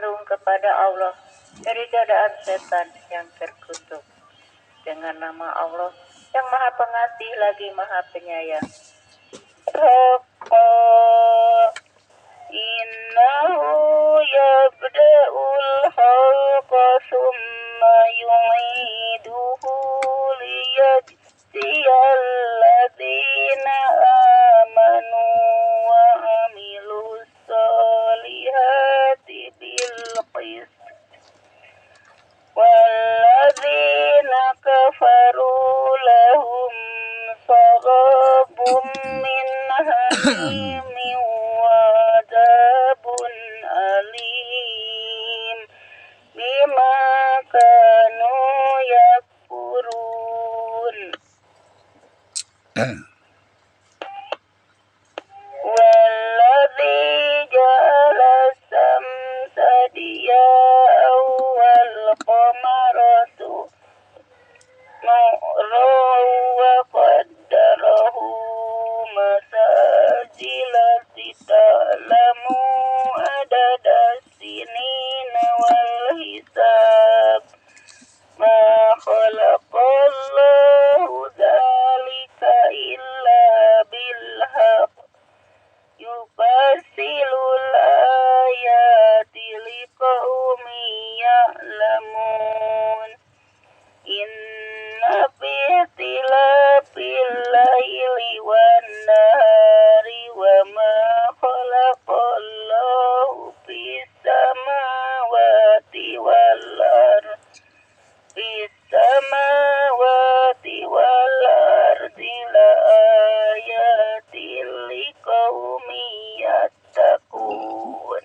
berlindung kepada Allah dari godaan setan yang terkutuk. Dengan nama Allah yang Maha Pengasih lagi Maha Penyayang. Innahu yabda'ul khalqa summa yu'iduhu liyajziyal ladzina amanu wa amilus solihati bil qist walladzina kafaru lahum sarabum min hamimin wa adabun alim bima kanu yakfurun. Walladzi ja'ala samsa diya'an wal qamara nuran wa qaddarahu masajila lita'lamu adada sinina wal hisab ma khalaqallahu dzalika illa bil haqq yufasilul ayati liqaumin ya'lamun. Inna fi ikhtilafil laili wan nahari wa ma khalaqallahu fis samawati wal ardi la ayatil liqaumin yattaqun.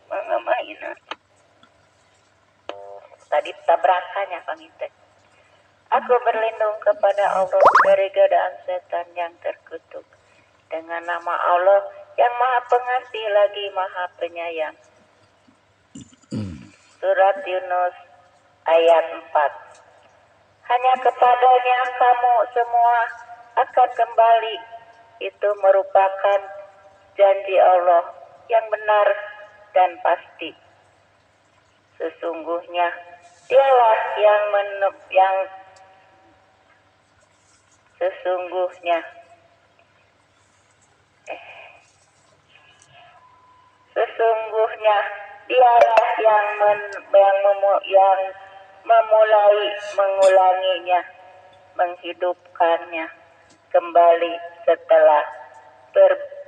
Mengamahina. Tadi tabrakannya panginten. Aku berlindung kepada Allah dari godaan setan yang terkutuk. Dengan nama Allah yang Maha Pengasih lagi Maha Penyayang. Surat Yunus ayat 4. Hanya kepadanya kamu semua akan kembali. Itu merupakan janji Allah yang benar dan pasti. Sesungguhnya dialah yang memulai mengulanginya, menghidupkannya kembali setelah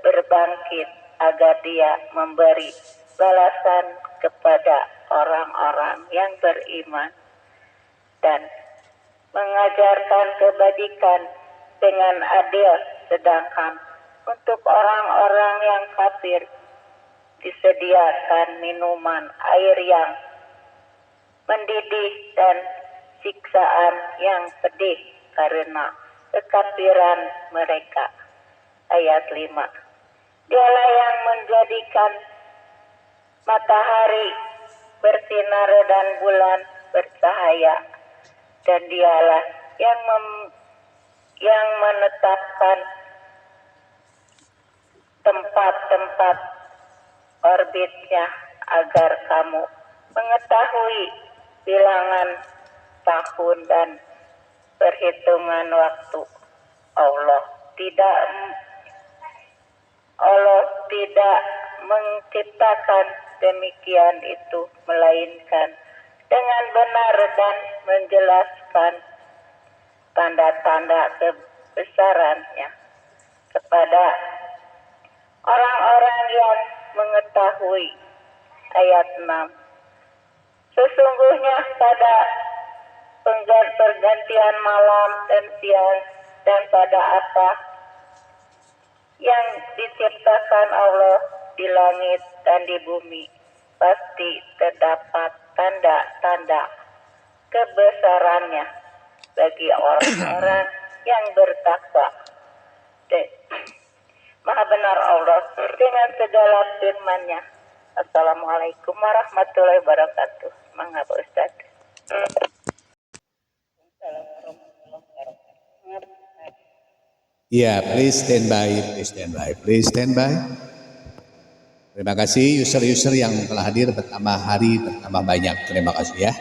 berbangkit agar dia memberi balasan kepada orang-orang yang beriman dan mengajarkan kebajikan dengan adil, sedangkan untuk orang-orang yang kafir disediakan minuman air yang mendidih dan siksaan yang pedih karena kekafiran mereka. Ayat 5. Dialah yang menjadikan matahari bersinar dan bulan bercahaya, dan dialah yang menetapkan tempat-tempat orbitnya agar kamu mengetahui bilangan tahun dan perhitungan waktu. Allah tidak menciptakan demikian itu melainkan dengan benar dan menjelaskan tanda-tanda kebesarannya kepada orang-orang yang mengetahui. Ayat 6. Sesungguhnya pada pergantian malam dan siang dan pada apa yang diciptakan Allah di langit dan di bumi pasti terdapat tanda-tanda kebesarannya bagi orang-orang yang bertakwa. Maha benar Allah dengan segala firman-Nya. Assalamualaikum warahmatullahi wabarakatuh. Mangga Pak Ustaz. Yeah, please stand by. Please stand by. Please stand by. Terima kasih user-user yang telah hadir bertambah hari bertambah banyak. Terima kasih ya.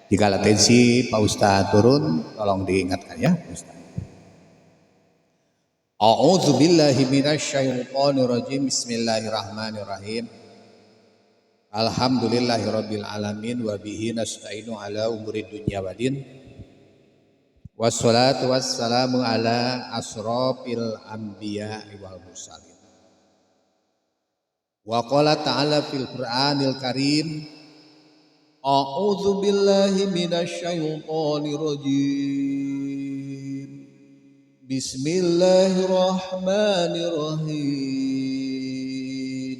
Jika latensi Pak Ustadz turun, tolong diingatkan ya Pak Ustadz. A'udzu billahi minasyaitonir rajim. Bismillahirrahmanirrahim. Alhamdulillahirabbil alamin wa bihi nasta'inu ala umuri dunya waddin. Wassalatu wassalamu ala asrofil anbiya'i wal mursalin. Wa qala ta'ala fil Qur'anil Karim, a'udzu billahi minasyaitonir rajim. Bismillahirrahmanirrahim.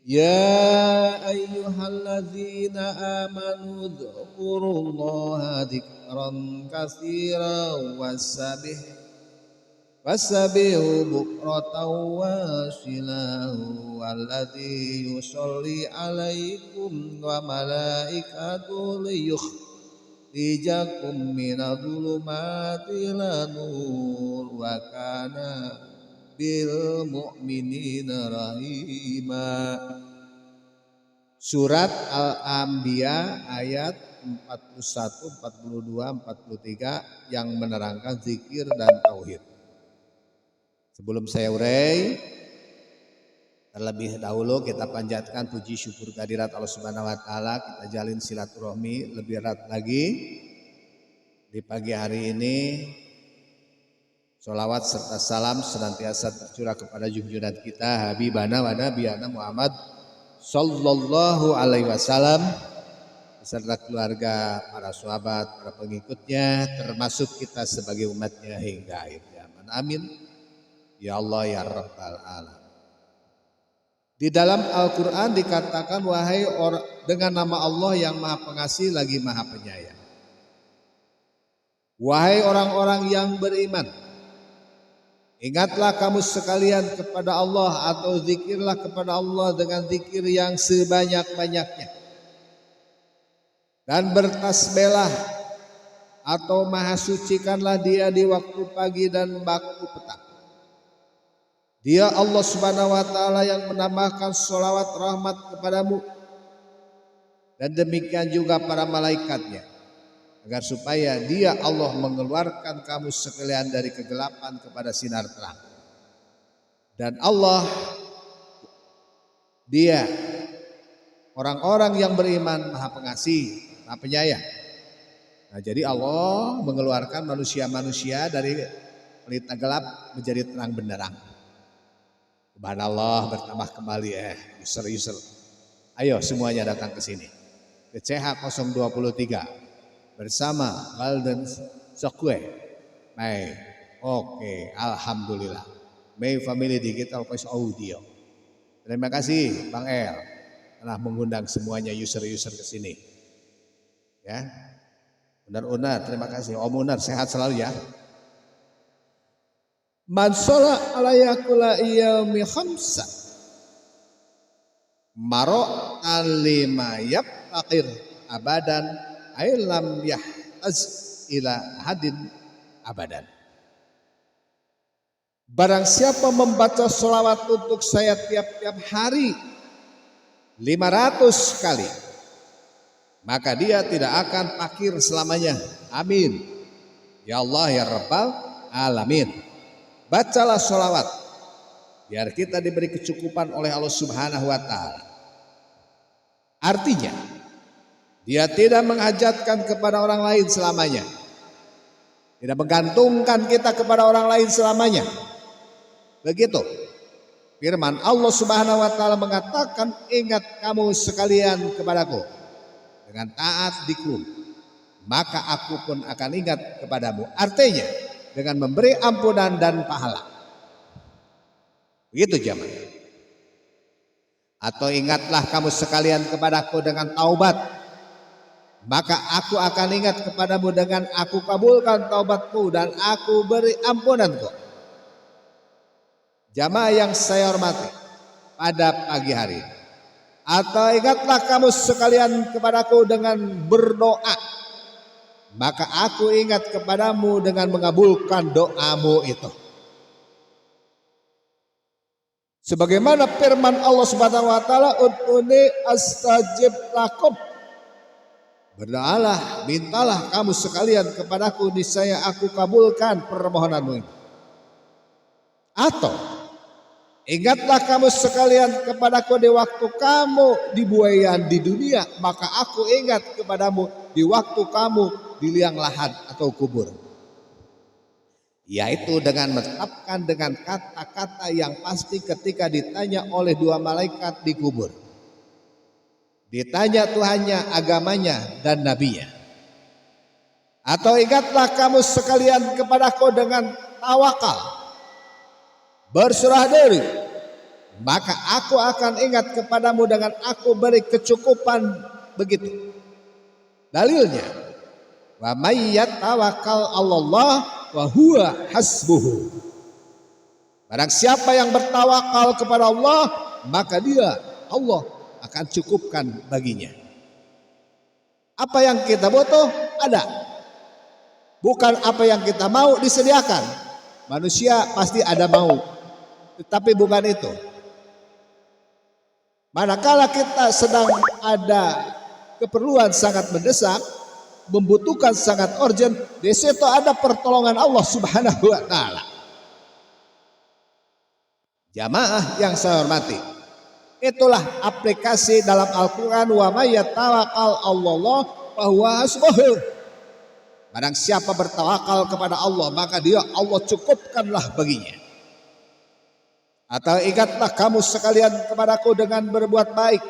Ya ayyuhalladzina amanu dzkurullaha dzikran katsiran wasabihu bukratan wasilahu walladzi yusolli alaikum wa malaikatuhu liyukhrijakum minadh-dhulumati ila nur wa kana bil mu'minina rahima. Surat Al-Anbiya ayat 41, 42, 43 yang menerangkan zikir dan tauhid. Sebelum saya urai, terlebih dahulu kita panjatkan puji syukur kehadirat Allah Subhanahu wa taala, kita jalin silaturahmi lebih erat lagi. Di pagi hari ini sholawat serta salam senantiasa tercurah kepada junjungan kita Habibana wa Nabiyana Muhammad sallallahu alaihi wasallam beserta keluarga, para sahabat, para pengikutnya, termasuk kita sebagai umatnya hingga akhir zaman. Amin. Ya Allah ya Rabbal Alamin. Di dalam Al-Quran dikatakan wahai orang dengan nama Allah yang maha pengasih lagi maha penyayang. Wahai orang-orang yang beriman, ingatlah kamu sekalian kepada Allah atau zikirlah kepada Allah dengan zikir yang sebanyak-banyaknya. Dan bertasbihlah atau maha sucikanlah dia di waktu pagi dan waktu petang. Dia Allah Subhanahu wa taala yang menambahkan sholawat rahmat kepadamu dan demikian juga para malaikatnya agar supaya dia Allah mengeluarkan kamu sekalian dari kegelapan kepada sinar terang. Dan Allah dia orang-orang yang beriman maha pengasih, maha penyayang. Nah, jadi Allah mengeluarkan manusia-manusia dari pelita gelap menjadi terang benderang. Subhanallah, bertambah kembali user. Ayo semuanya datang ke sini. Ke CH 023 bersama Golden Sokwe. Baik. Oke, alhamdulillah. May Family Digital Voice Audio. Terima kasih Bang El telah mengundang semuanya user-user ke sini. Ya. Unar, terima kasih. Om Unar sehat selalu ya. Man sholat alaiya kulla yaumi khamsa maro alima yaqir abadan ailam yahaz ila hadin abadan. Barang siapa membaca sholawat untuk saya tiap-tiap hari 500 kali, maka dia tidak akan fakir selamanya. Amin. Ya Allah ya Rabbal Alamin. Bacalah sholawat biar kita diberi kecukupan oleh Allah Subhanahu wa taala. Artinya dia tidak menghajatkan kepada orang lain selamanya. Tidak menggantungkan kita kepada orang lain selamanya. Begitu firman Allah Subhanahu wa taala mengatakan, ingat kamu sekalian kepadaku dengan taat diku, maka aku pun akan ingat kepadamu. Artinya dengan memberi ampunan dan pahala. Begitu jemaah. Atau ingatlah kamu sekalian kepadaku dengan taubat, maka aku akan ingat kepadamu dengan aku kabulkan taubatmu dan aku beri ampunanku. Jamaah yang saya hormati pada pagi hari. Atau ingatlah kamu sekalian kepadaku dengan berdoa, maka aku ingat kepadamu dengan mengabulkan doamu itu. Sebagaimana firman Allah Subhanahu wa taala, "Ud'uni astajib lakum." Berdoalah, mintalah kamu sekalian kepadaku, niscaya aku kabulkan permohonanmu ini. Atau ingatlah kamu sekalian kepadaku di waktu kamu dibuaian di dunia, maka aku ingat kepadamu di waktu kamu di liang lahat atau kubur. Yaitu dengan menetapkan dengan kata-kata yang pasti ketika ditanya oleh dua malaikat di kubur. Ditanya Tuhannya, agamanya, dan nabinya. Atau ingatlah kamu sekalian kepadaku dengan tawakal, berserah diri, maka aku akan ingat kepadamu dengan aku beri kecukupan begitu. Dalilnya, wa may yatawakkal 'alallah wa huwa hasbuhu. Barang siapa yang bertawakal kepada Allah, maka dia, Allah, akan cukupkan baginya. Apa yang kita butuh ada. Bukan apa yang kita mau disediakan. Manusia pasti ada mau, tetapi bukan itu. Manakala kita sedang ada keperluan sangat mendesak, membutuhkan sangat urgent, di situ ada pertolongan Allah Subhanahu wa taala. Jamaah yang saya hormati, itulah aplikasi dalam Al-Quran, wa may yatawakkal 'alallah fa huwa hasbuh. Barang siapa bertawakal kepada Allah, maka dia Allah cukupkanlah baginya. Atau ingatlah kamu sekalian kepadaku dengan berbuat baik,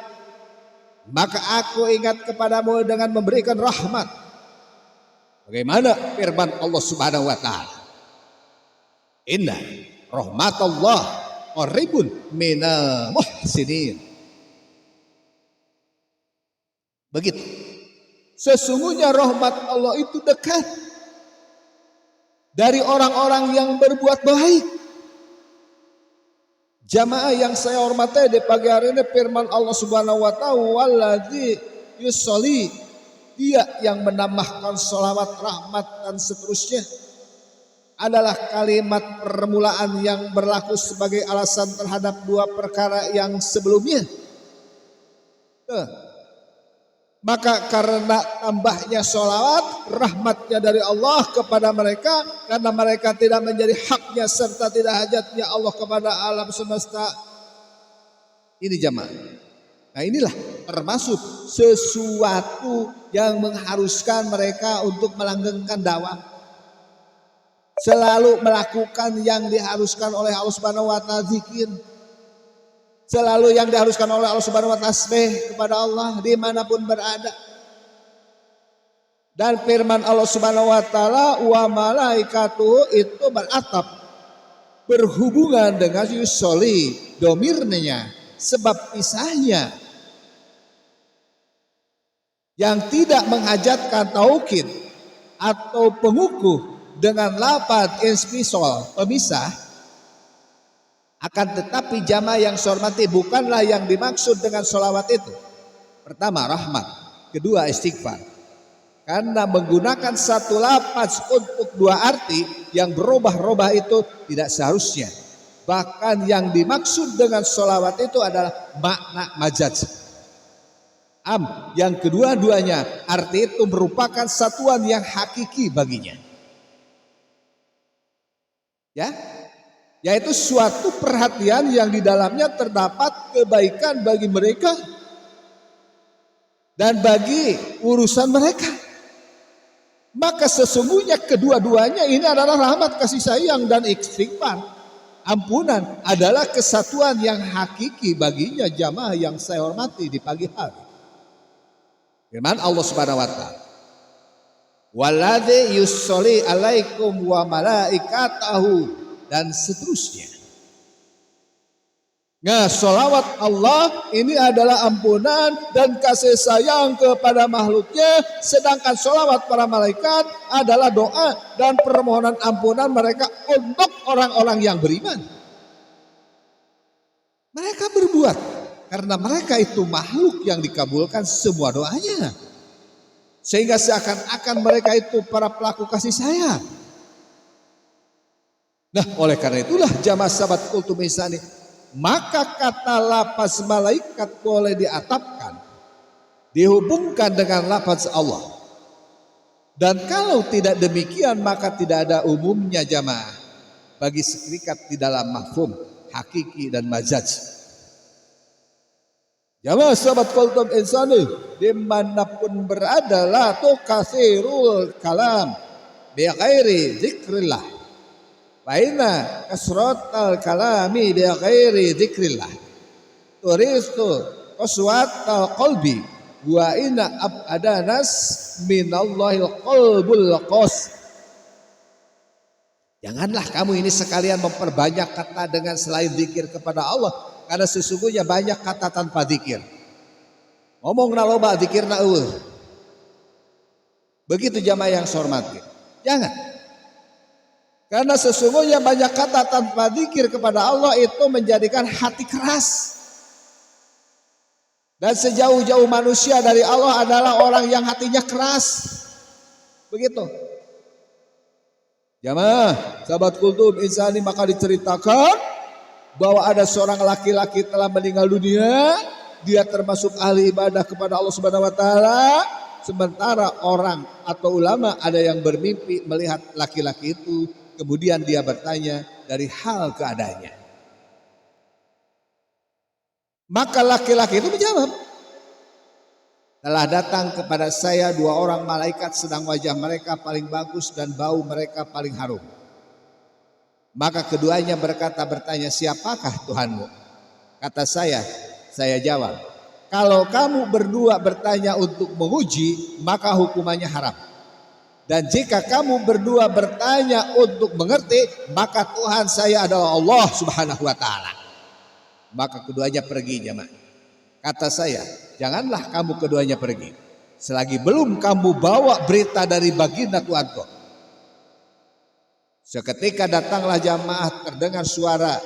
maka aku ingat kepadamu dengan memberikan rahmat. Bagaimana firman Allah Subhanahu wa taala? Inna rahmatullah qaribun minal muhsinin. Begitu. Sesungguhnya rahmat Allah itu dekat dari orang-orang yang berbuat baik. Jamaah yang saya hormati, di pagi hari ini firman Allah Subhanahu wa taala, "Wallazi yusolli," dia yang menambahkan sholawat, rahmat, dan seterusnya, adalah kalimat permulaan yang berlaku sebagai alasan terhadap dua perkara yang sebelumnya. Maka karena tambahnya sholawat, rahmatnya dari Allah kepada mereka, karena mereka tidak menjadi haknya serta tidak hajatnya Allah kepada alam semesta. Ini jamaah. Nah inilah termasuk sesuatu yang mengharuskan mereka untuk melanggengkan dakwah. Selalu melakukan yang diharuskan oleh Allah Subhanahu wa taala, zikir. Selalu yang diharuskan oleh Allah Subhanahu wa taala, tasbih kepada Allah dimanapun berada. Dan firman Allah Subhanahu wa taala, wa malaikatu, itu beratap berhubungan dengan yusoli, domirnya, sebab pisahnya yang tidak menghajatkan taukid atau pengukuh dengan lafaz inspisol, pemisah. Akan tetapi jamaah yang saya hormati, bukanlah yang dimaksud dengan sholawat itu. Pertama rahmat, kedua istighfar. Karena menggunakan satu lafaz untuk dua arti yang berubah-ubah itu tidak seharusnya. Bahkan yang dimaksud dengan sholawat itu adalah makna majaz. Yang kedua-duanya arti itu merupakan satuan yang hakiki baginya. Ya, yaitu suatu perhatian yang di dalamnya terdapat kebaikan bagi mereka dan bagi urusan mereka. Maka sesungguhnya kedua-duanya ini adalah rahmat, kasih sayang, dan istighfar, ampunan, adalah kesatuan yang hakiki baginya jamaah yang saya hormati di pagi hari. Firman Allah Subhanahu wa taala, "Walladzi yusolli alaikum wa malaikatahu," dan seterusnya. Nah, sholawat Allah ini adalah ampunan dan kasih sayang kepada makhluknya, sedangkan sholawat para malaikat adalah doa dan permohonan ampunan mereka untuk orang-orang yang beriman. Mereka berbuat karena mereka itu makhluk yang dikabulkan semua doanya, sehingga seakan-akan mereka itu para pelaku kasih sayang. Nah, oleh karena itulah jamaah sahabat kultum ihsani, maka kata lafaz malaikat boleh diatapkan, dihubungkan dengan lafaz Allah. Dan kalau tidak demikian maka tidak ada umumnya jamaah bagi serikat di dalam mafhum, hakiki dan majaz. Jamaah sahabat kultum insani dimanapun berada, la tukasirul kalam bi ghairi zikrillah. Faina kasratal kalami bi ghairi zikrillah turistu qaswatal qalbi wa inna abadanas minallahil qalbul qas. Janganlah kamu ini sekalian memperbanyak kata dengan selain zikir kepada Allah, karena sesungguhnya banyak kata tanpa zikir. Ngomong na loba zikir na eueuh. Begitu jamaah yang saya hormati. Jangan. Karena sesungguhnya banyak kata tanpa zikir kepada Allah itu menjadikan hati keras. Dan sejauh-jauh manusia dari Allah adalah orang yang hatinya keras. Begitu. Jamaah, sahabat kultum insani, maka diceritakan bahwa ada seorang laki-laki telah meninggal dunia. Dia termasuk ahli ibadah kepada Allah Subhanahu wa taala. Sementara orang atau ulama ada yang bermimpi melihat laki-laki itu. Kemudian dia bertanya dari hal keadaannya. Maka laki-laki itu menjawab, telah datang kepada saya 2 orang malaikat sedang wajah mereka paling bagus dan bau mereka paling harum. Maka keduanya bertanya, siapakah Tuhanmu? Kata saya jawab, kalau kamu berdua bertanya untuk menguji, maka hukumannya haram. Dan jika kamu berdua bertanya untuk mengerti, maka Tuhan saya adalah Allah Subhanahu wa taala. Maka keduanya pergi jemaah. Kata saya, janganlah kamu keduanya pergi selagi belum kamu bawa berita dari baginda Tuhanku. Seketika datanglah jamaah, terdengar suara,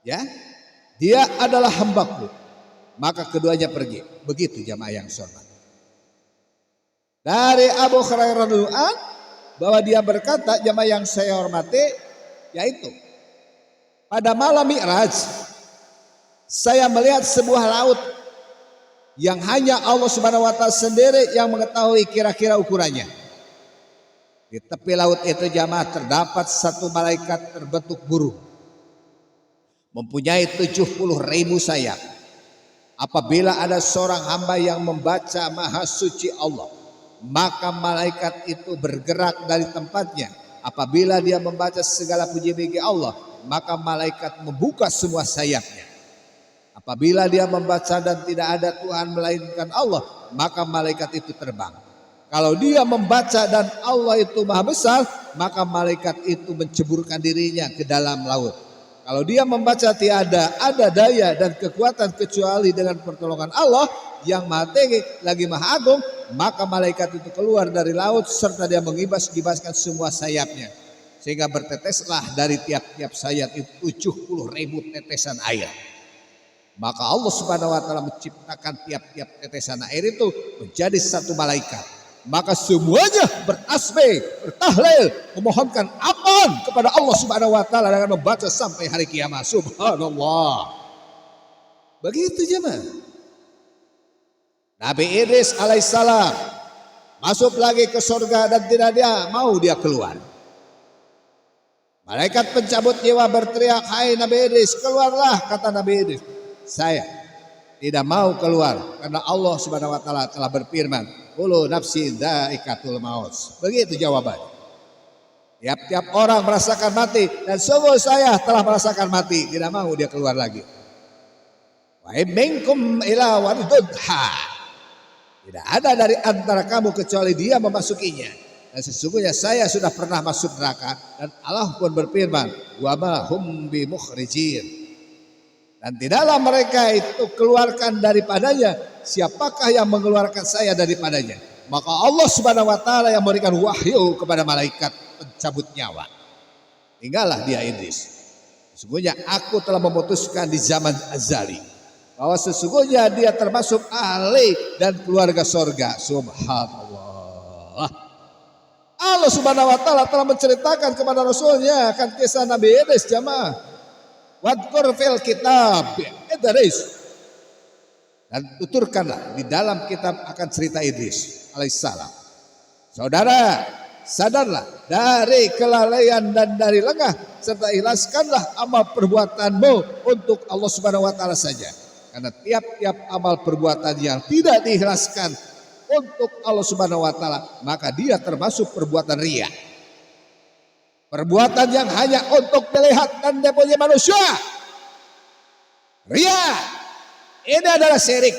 ya, dia adalah hambaku. Maka keduanya pergi. Begitu jamaah yang hormat. Dari Abu Hurairah radhiyallahu bahwa dia berkata, jamaah yang saya hormati, yaitu pada malam Mi'raj saya melihat sebuah laut yang hanya Allah Subhanahu wa taala sendiri yang mengetahui kira-kira ukurannya. Di tepi laut itu jamaah terdapat satu malaikat terbentuk burung, mempunyai 70.000 sayap. Apabila ada seorang hamba yang membaca Maha Suci Allah, maka malaikat itu bergerak dari tempatnya. Apabila dia membaca segala puji bagi Allah, maka malaikat membuka semua sayapnya. Apabila dia membaca dan tidak ada Tuhan melainkan Allah, maka malaikat itu terbang. Kalau dia membaca dan Allah itu maha besar, maka malaikat itu menceburkan dirinya ke dalam laut. Kalau dia membaca tiada ada daya dan kekuatan kecuali dengan pertolongan Allah yang maha tinggi lagi maha agung, maka malaikat itu keluar dari laut serta dia mengibas-gibaskan semua sayapnya. Sehingga berteteslah dari tiap-tiap sayap itu 70.000 tetesan air. Maka Allah Subhanahu wa taala menciptakan tiap-tiap tetesan air itu menjadi satu malaikat. Maka semuanya bertasbih, bertahlil, memohonkan aman kepada Allah Subhanahu wa taala dengan membaca sampai hari kiamat. Subhanallah. Begitu jemaah. Nabi Idris alaihissalam masuk lagi ke surga dan tidak dia mau dia keluar. Malaikat pencabut jiwa berteriak, hai Nabi Idris, keluarlah. Kata Nabi Idris, saya tidak mau keluar karena Allah Subhanahu wa taala telah berfirman, kullu nafsin dha'iqatul maut. Begitu jawaban. Tiap-tiap orang merasakan mati dan sungguh saya telah merasakan mati, tidak mau dia keluar lagi. Wa minkum ila waridha. Tidak ada dari antara kamu kecuali dia memasukinya. Dan sesungguhnya saya sudah pernah masuk neraka dan Allah pun berfirman, wa ma hum bimukhrijin. Dan tidaklah mereka itu keluarkan daripadanya. Siapakah yang mengeluarkan saya daripadanya? Maka Allah Subhanahu wa taala yang memberikan wahyu kepada malaikat pencabut nyawa. Tinggallah dia Idris. Sesungguhnya aku telah memutuskan di zaman azali bahwa sesungguhnya dia termasuk ahli dan keluarga sorga. Subhanallah. Allah Subhanahu wa taala telah menceritakan kepada Rasulnya akan kisah Nabi Idris jamaah. wadkur fil kitab Idris, dan tuturkanlah di dalam kitab akan cerita Idris alaihissalam. Saudara, sadarlah dari kelalaian dan dari lengah, serta ikhlaskanlah amal perbuatanmu untuk Allah Subhanahu wa taala saja. Karena tiap-tiap amal perbuatan yang tidak diikhlaskan untuk Allah Subhanahu wa taala, maka dia termasuk perbuatan riya. Perbuatan yang hanya untuk dilihat dan dipuji manusia. Riya ini adalah syirik,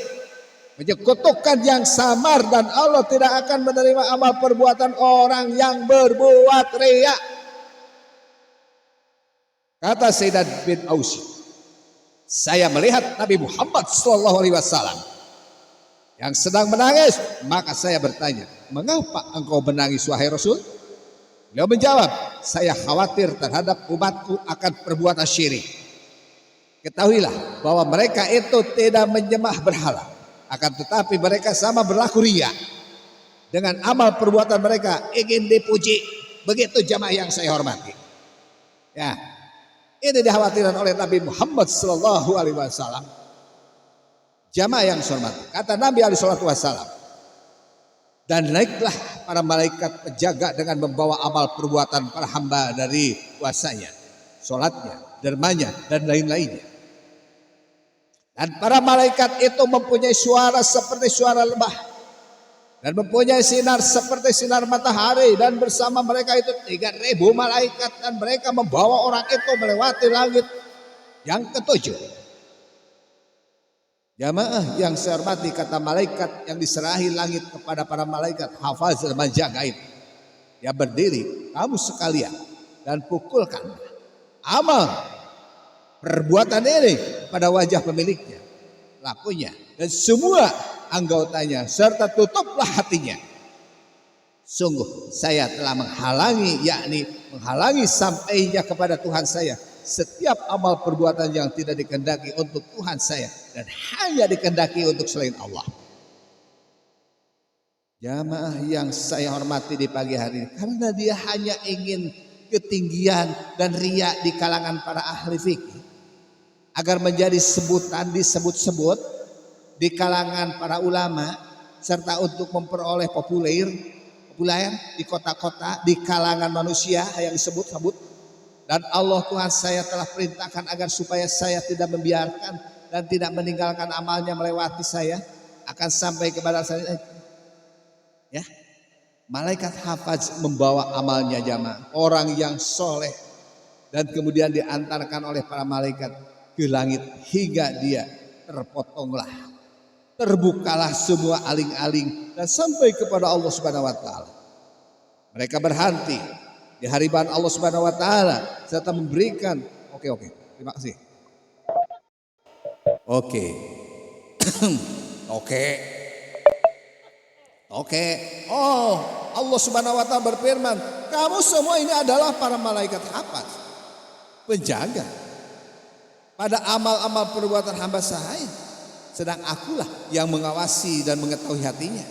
menyekutukan yang samar, dan Allah tidak akan menerima amal perbuatan orang yang berbuat riya. Kata Sayyidat bin Ausi, saya melihat Nabi Muhammad SAW yang sedang menangis, maka saya bertanya, mengapa engkau menangis wahai Rasul? Beliau menjawab, saya khawatir terhadap umatku akan perbuatan syirik. Ketahuilah bahwa mereka itu tidak menyembah berhala, akan tetapi mereka sama berlaku riya. Dengan amal perbuatan mereka ingin dipuji. Begitu jamaah yang saya hormati. Ya, ini dikhawatirkan oleh Nabi Muhammad SAW. Jamaah yang saya hormati, kata Nabi SAW, dan naiklah para malaikat penjaga dengan membawa amal perbuatan para hamba dari puasanya, sholatnya, dermanya, dan lain-lainnya. Dan para malaikat itu mempunyai suara seperti suara lembah, dan mempunyai sinar seperti sinar matahari, dan bersama mereka itu 3.000 malaikat, dan mereka membawa orang itu melewati langit yang ketujuh. Jamaah yang saya hormati, kata malaikat yang diserahi langit kepada para malaikat hafaz dan menjaga itu, ya berdiri kamu sekalian dan pukulkan amal perbuatan ini pada wajah pemiliknya, lakunya, dan semua anggotanya, serta tutuplah hatinya. Sungguh saya telah menghalangi, yakni menghalangi sampainya kepada Tuhan saya setiap amal perbuatan yang tidak dikehendaki untuk Tuhan saya dan hanya dikehendaki untuk selain Allah. Jamaah yang saya hormati di pagi hari ini, karena dia hanya ingin ketinggian dan riya di kalangan para ahli fikih, agar menjadi sebutan disebut-sebut di kalangan para ulama, serta untuk memperoleh populer di kota-kota, di kalangan manusia yang disebut-sebut. Dan Allah Tuhan saya telah perintahkan agar supaya saya tidak membiarkan dan tidak meninggalkan amalnya melewati saya, akan sampai kepada saya. Ya, malaikat hafaz membawa amalnya jamaah, orang yang soleh, dan kemudian diantarkan oleh para malaikat ke langit hingga dia terpotonglah, terbukalah semua aling-aling dan sampai kepada Allah Subhanahu wa taala. Mereka berhenti di hadirat Allah Subhanahu wa taala serta memberikan oke. Terima kasih. Oke. Oh, Allah Subhanahu wa taala berfirman, kamu semua ini adalah para malaikat hafaz, penjaga pada amal-amal perbuatan hamba saya, sedang akulah yang mengawasi dan mengetahui hatinya,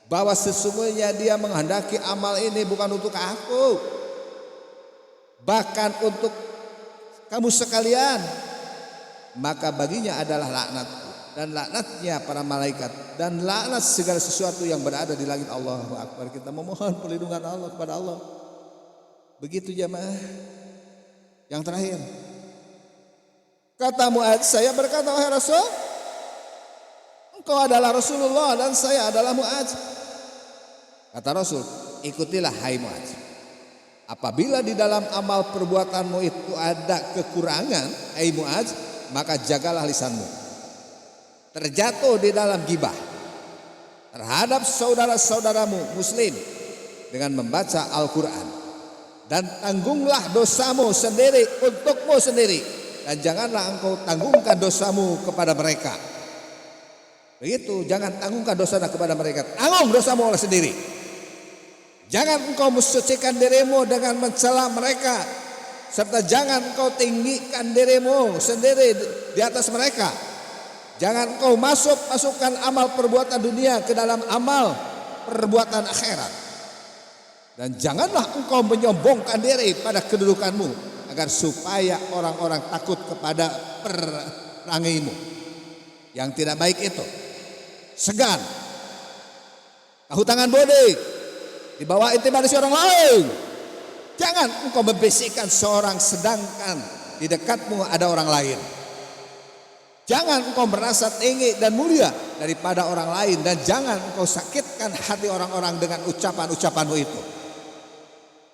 bahwa sesungguhnya dia menghendaki amal ini bukan untuk aku, bahkan untuk kamu sekalian, maka baginya adalah laknatku dan laknatnya para malaikat dan laknat segala sesuatu yang berada di langit. Allahu Akbar. Kita memohon perlindungan Allah kepada Allah. Begitu jamaah. Yang terakhir, kata Mu'adz, saya berkata, wahai Rasul, engkau adalah Rasulullah dan saya adalah Mu'adz. Kata Rasul, ikutilah hai Mu'adz. Apabila di dalam amal perbuatanmu itu ada kekurangan, hai Mu'adz, maka jagalah lisanmu. Terjatuh di dalam gibah terhadap saudara-saudaramu muslim dengan membaca Al-Quran. Dan tanggunglah dosamu sendiri untukmu sendiri, dan janganlah engkau tanggungkan dosamu kepada mereka. Begitu, jangan tanggungkan dosa kepada mereka, tanggung dosamu oleh sendiri. Jangan engkau mensucikan dirimu dengan mencela mereka, serta jangan engkau tinggikan dirimu sendiri di atas mereka. Jangan engkau masukkan amal perbuatan dunia ke dalam amal perbuatan akhirat. Dan janganlah engkau menyombongkan diri pada kedudukanmu agar supaya orang-orang takut kepada perangimu yang tidak baik itu. Segan, tahu tangan bodi, dibawa intimidasi orang lain. Jangan engkau membisikkan seorang sedangkan di dekatmu ada orang lain. Jangan engkau merasa tinggi dan mulia daripada orang lain, dan jangan engkau sakitkan hati orang-orang dengan ucapan-ucapanmu itu.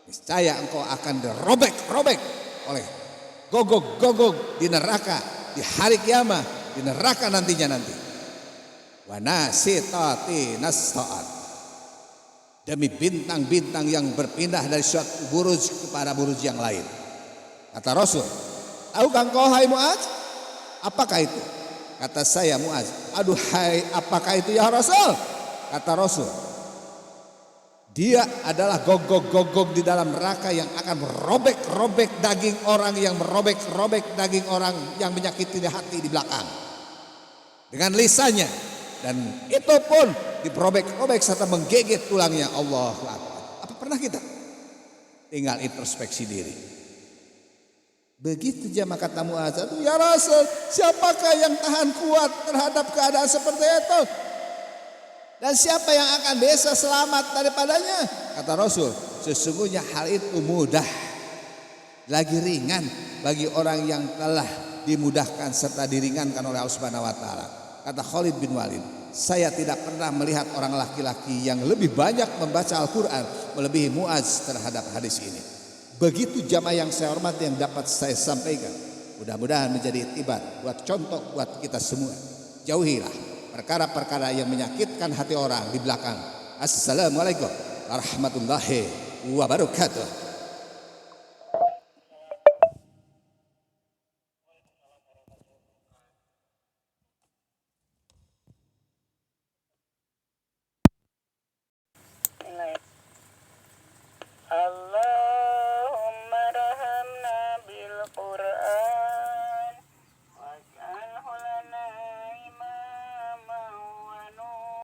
Niscaya engkau akan dirobek-robek oleh gogok-gogok di neraka di hari kiamat, di neraka nantinya nanti. Wa nasitati nasta'at, demi bintang-bintang yang berpindah dari suatu buruj kepada buruj yang lain. Kata Rasul, tahukah engkau hai Muaz, apakah itu? Kata saya Muaz, aduhai apakah itu ya Rasul? Kata Rasul, dia adalah gogok-gogok di dalam neraka yang akan merobek-robek daging orang, yang merobek-robek daging orang yang menyakiti hati di belakang dengan lisannya, dan itu pun diperobek-robek serta menggigit tulangnya. Allahu Akbar. Apa pernah kita? Tinggal introspeksi diri. Begitu jamaah kata Muaz, ya Rasul, siapakah yang tahan kuat terhadap keadaan seperti itu? Dan siapa yang akan bisa selamat daripadanya? Kata Rasul, sesungguhnya hal itu mudah, lagi ringan bagi orang yang telah dimudahkan serta diringankan oleh Allah Subhanahu wa taala. Kata Khalid bin Walid, saya tidak pernah melihat orang laki-laki yang lebih banyak membaca Al-Quran melebihi Muaz terhadap hadis ini. Begitu jamaah yang saya hormati yang dapat saya sampaikan. Mudah-mudahan menjadi iktibar buat contoh buat kita semua. Jauhilah perkara-perkara yang menyakitkan hati orang di belakang. Assalamualaikum warahmatullahi wabarakatuh.